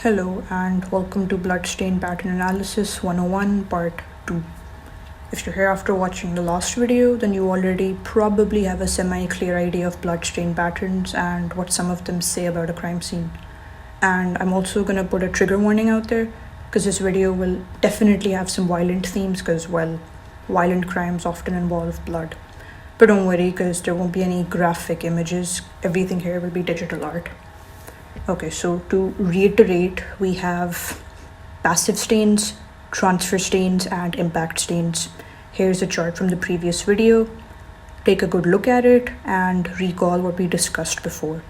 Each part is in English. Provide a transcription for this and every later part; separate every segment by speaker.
Speaker 1: Hello and welcome to Bloodstain Pattern Analysis 101 Part 2. If you're here after watching the last video, then you already probably have a semi-clear idea of bloodstain patterns and what some of them say about a crime scene. And I'm also gonna put a trigger warning out there because this video will definitely have some violent themes because, well, violent crimes often involve blood. But don't worry because there won't be any graphic images. Everything here will be digital art. Okay, so to reiterate, we have passive stains, transfer stains, and impact stains. Here's a chart from the previous video. Take a good look at it and recall what we discussed before.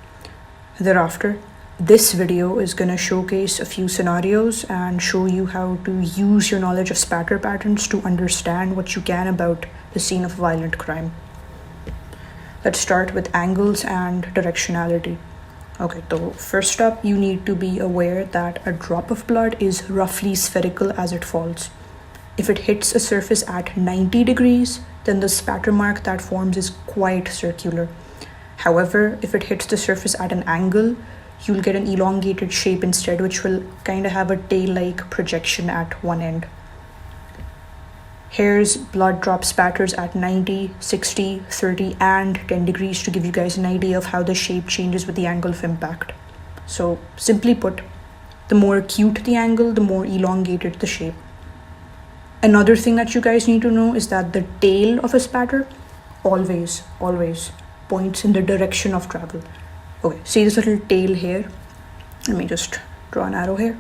Speaker 1: Thereafter, this video is going to showcase a few scenarios and show you how to use your knowledge of spatter patterns to understand what you can about the scene of violent crime. Let's start with angles and directionality. Okay, so first up, you need to be aware that a drop of blood is roughly spherical as it falls. If it hits a surface at 90 degrees, then the spatter mark that forms is quite circular. However, if it hits the surface at an angle, you'll get an elongated shape instead, which will kind of have a tail-like projection at one end. Here's blood drop spatters at 90, 60, 30, and 10 degrees to give you guys an idea of how the shape changes with the angle of impact. So, simply put, the more acute the angle, the more elongated the shape. Another thing that you guys need to know is that the tail of a spatter always points in the direction of travel. Okay, see this little tail here? Let me just draw an arrow here.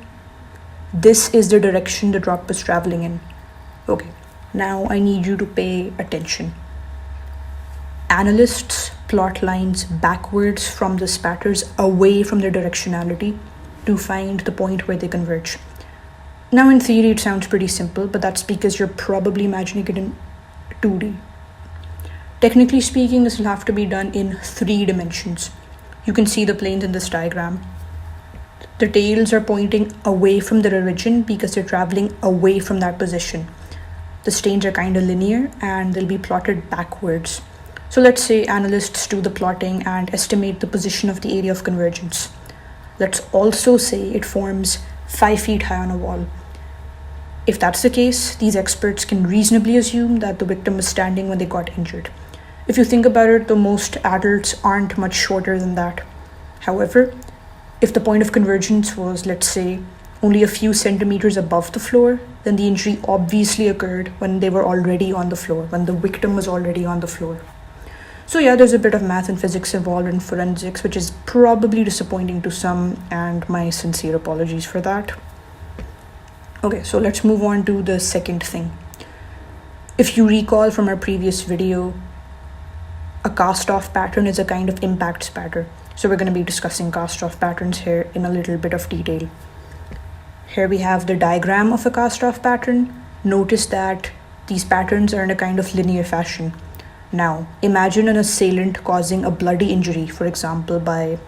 Speaker 1: This is the direction the drop is traveling in. Okay. Now I need you to pay attention. Analysts plot lines backwards from the spatters away from their directionality to find the point where they converge. Now in theory it sounds pretty simple, but that's because you're probably imagining it in 2D. Technically speaking, this will have to be done in 3 dimensions. You can see the planes in this diagram. The tails are pointing away from their origin because they're traveling away from that position. The stains are kind of linear and they'll be plotted backwards. So let's say analysts do the plotting and estimate the position of the area of convergence. Let's also say it forms 5 feet high on a wall. If that's the case, these experts can reasonably assume that the victim was standing when they got injured. If you think about it, though, most adults aren't much shorter than that. However, if the point of convergence was, let's say, only a few centimeters above the floor, then the injury obviously occurred when they were already on the floor, when the victim was already on the floor. So yeah, there's a bit of math and physics involved in forensics, which is probably disappointing to some, and my sincere apologies for that. Okay, so let's move on to the second thing. If you recall from our previous video, a cast-off pattern is a kind of impact spatter. So we're going to be discussing cast-off patterns here in a little bit of detail. Here we have the diagram of a cast-off pattern. Notice that these patterns are in a kind of linear fashion. Now, imagine an assailant causing a bloody injury, for example, by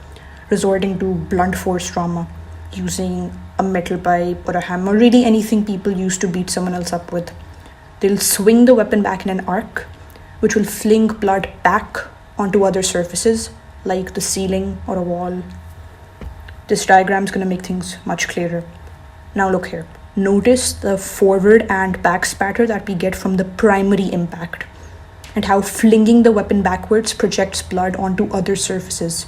Speaker 1: resorting to blunt force trauma, using a metal pipe or a hammer, really anything people use to beat someone else up with. They'll swing the weapon back in an arc, which will fling blood back onto other surfaces, like the ceiling or a wall. This diagram is going to make things much clearer. Now look here. Notice the forward and back spatter that we get from the primary impact and how flinging the weapon backwards projects blood onto other surfaces.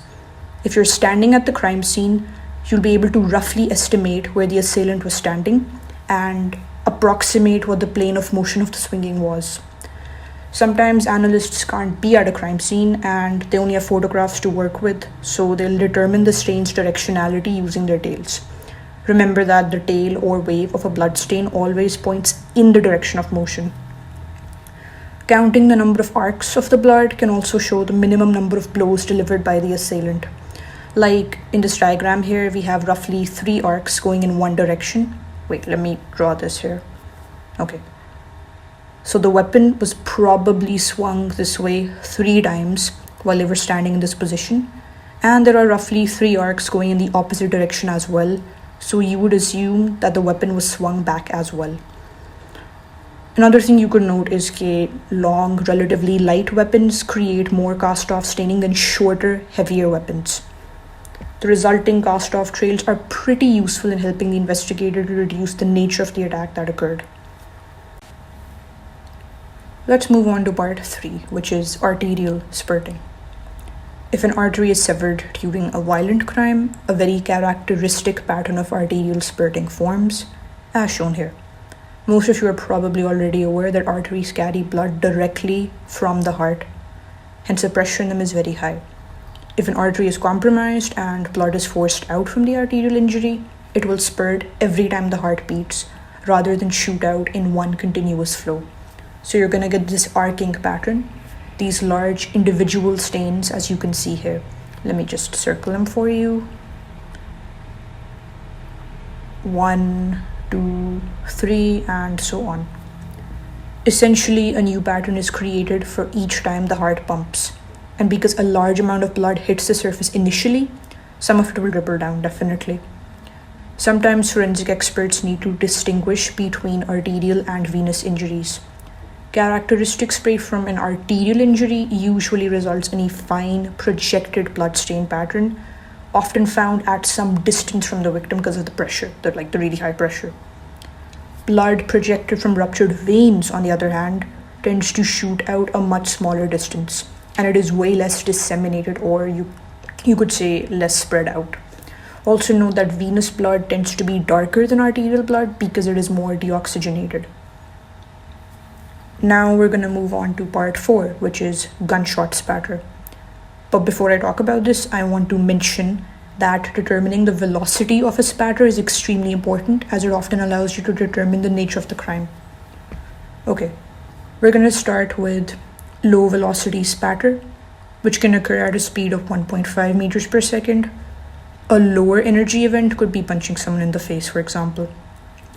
Speaker 1: If you're standing at the crime scene, you'll be able to roughly estimate where the assailant was standing and approximate what the plane of motion of the swinging was. Sometimes analysts can't be at a crime scene and they only have photographs to work with, so they'll determine the stain's directionality using their tails. Remember that the tail or wave of a blood stain always points in the direction of motion. Counting the number of arcs of the blood can also show the minimum number of blows delivered by the assailant. Like in this diagram here, we have roughly 3 arcs going in one direction. Wait, let me draw this here. Okay. So the weapon was probably swung this way 3 times while they were standing in this position. And there are roughly 3 arcs going in the opposite direction as well. So you would assume that the weapon was swung back as well. Another thing you could note is that long, relatively light weapons create more cast-off staining than shorter, heavier weapons. The resulting cast-off trails are pretty useful in helping the investigator to reduce the nature of the attack that occurred. Let's move on to part 3, which is arterial spurting. If an artery is severed during a violent crime, a very characteristic pattern of arterial spurting forms, as shown here. Most of you are probably already aware that arteries carry blood directly from the heart, hence the pressure in them is very high. If an artery is compromised and blood is forced out from the arterial injury, it will spurt every time the heart beats, rather than shoot out in one continuous flow. So you're gonna get this arcing pattern, these large individual stains as you can see here. Let me just circle them for you. 1, 2, 3, and so on. Essentially, a new pattern is created for each time the heart pumps. And because a large amount of blood hits the surface initially, some of it will ripple down, definitely. Sometimes forensic experts need to distinguish between arterial and venous injuries. Characteristic spray from an arterial injury usually results in a fine, projected blood stain pattern, often found at some distance from the victim because of the pressure, the really high pressure. Blood projected from ruptured veins, on the other hand, tends to shoot out a much smaller distance, and it is way less disseminated, or you could say less spread out. Also note that venous blood tends to be darker than arterial blood because it is more deoxygenated. Now we're going to move on to part 4, which is gunshot spatter. But before I talk about this, I want to mention that determining the velocity of a spatter is extremely important, as it often allows you to determine the nature of the crime. Okay, we're going to start with low velocity spatter, which can occur at a speed of 1.5 meters per second. A lower energy event could be punching someone in the face, for example,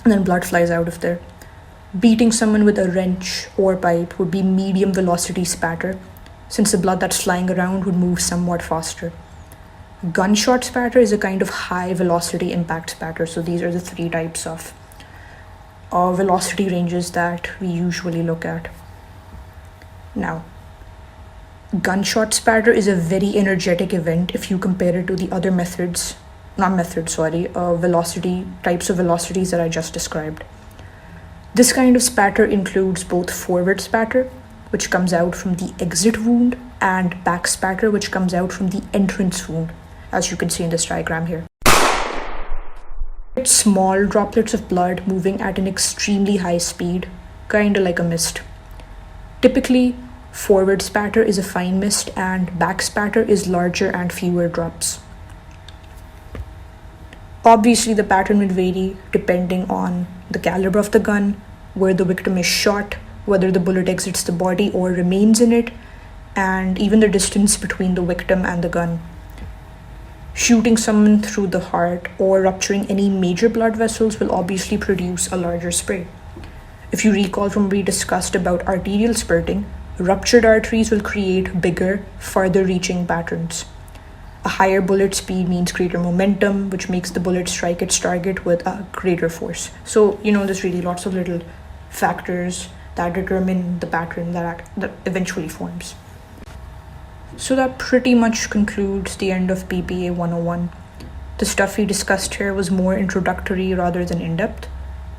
Speaker 1: and then blood flies out of there. Beating someone with a wrench or pipe would be medium velocity spatter, since the blood that's flying around would move somewhat faster. Gunshot spatter is a kind of high velocity impact spatter. So these are the 3 types of velocity ranges that we usually look at. Now, gunshot spatter is a very energetic event if you compare it to the other velocity types of velocities that I just described. This kind of spatter includes both forward spatter, which comes out from the exit wound, and back spatter, which comes out from the entrance wound, as you can see in this diagram here. It's small droplets of blood moving at an extremely high speed, kinda like a mist. Typically, forward spatter is a fine mist and back spatter is larger and fewer drops. Obviously, the pattern will vary depending on the caliber of the gun, where the victim is shot, whether the bullet exits the body or remains in it, and even the distance between the victim and the gun. Shooting someone through the heart or rupturing any major blood vessels will obviously produce a larger spray. If you recall from what we discussed about arterial spurting, ruptured arteries will create bigger, farther reaching patterns. A higher bullet speed means greater momentum, which makes the bullet strike its target with a greater force. So, there's really lots of little factors that determine the pattern that eventually forms. So that pretty much concludes the end of PPA 101. The stuff we discussed here was more introductory rather than in-depth,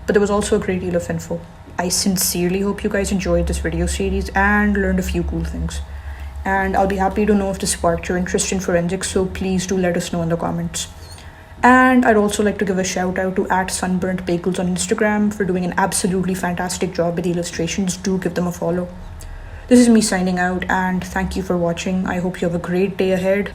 Speaker 1: but there was also a great deal of info. I sincerely hope you guys enjoyed this video series and learned a few cool things. And I'll be happy to know if this sparked your interest in forensics, so please do let us know in the comments. And I'd also like to give a shout out to @sunburntbagels on Instagram for doing an absolutely fantastic job with the illustrations. Do give them a follow. This is me signing out, and thank you for watching. I hope you have a great day ahead.